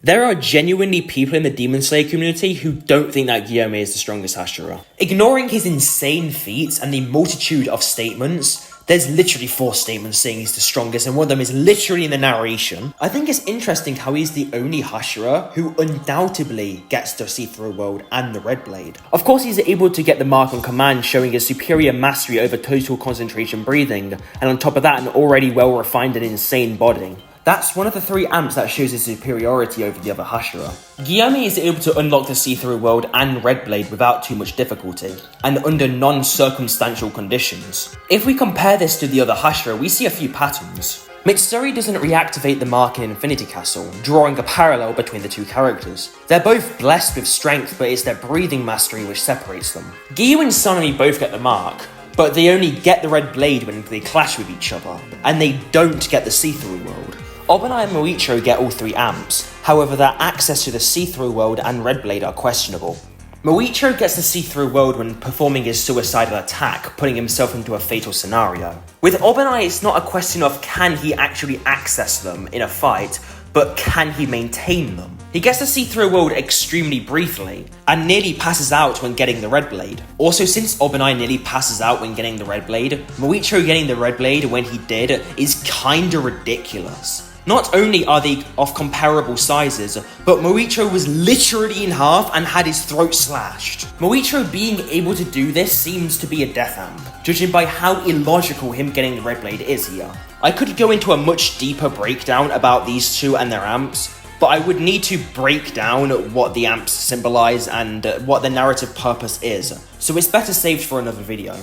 There are genuinely people in the Demon Slayer community who don't think that Gyomei is the strongest Hashira. Ignoring his insane feats and the multitude of statements, there's literally 4 statements saying he's the strongest, and one of them is literally in the narration. I think it's interesting how he's the only Hashira who undoubtedly gets the see-through world and the red blade. Of course, he's able to get the mark on command, showing his superior mastery over total concentration breathing, and on top of that, an already well-refined and insane body. That's one of the 3 amps that shows his superiority over the other Hashira. Gyomei is able to unlock the see-through world and red blade without too much difficulty, and under non-circumstantial conditions. If we compare this to the other Hashira, we see a few patterns. Mitsuri doesn't reactivate the mark in Infinity Castle, drawing a parallel between the 2 characters. They're both blessed with strength, but it's their breathing mastery which separates them. Gyu and Sanemi both get the mark, but they only get the red blade when they clash with each other, and they don't get the see-through world. Obanai and Moichiro get all 3 amps, however their access to the see-through world and red blade are questionable. Moichiro gets the see-through world when performing his suicidal attack, putting himself into a fatal scenario. With Obanai, it's not a question of can he actually access them in a fight, but can he maintain them? He gets the see-through world extremely briefly, and nearly passes out when getting the red blade. Also, since Obanai nearly passes out when getting the red blade, Moichiro getting the red blade when he did is kinda ridiculous. Not only are they of comparable sizes, but Moichiro was literally in half and had his throat slashed. Moichiro being able to do this seems to be a death amp, judging by how illogical him getting the red blade is here. I could go into a much deeper breakdown about these 2 and their amps, but I would need to break down what the amps symbolize and what the narrative purpose is, so it's better saved for another video.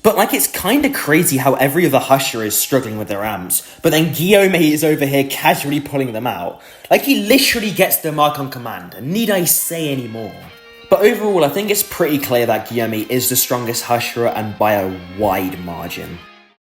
But like, it's kinda crazy how every other Hashira is struggling with their amps, but then Gyomei is over here casually pulling them out. Like, he literally gets the mark on command, need I say any more? But overall, I think it's pretty clear that Gyomei is the strongest Hashira, and by a wide margin.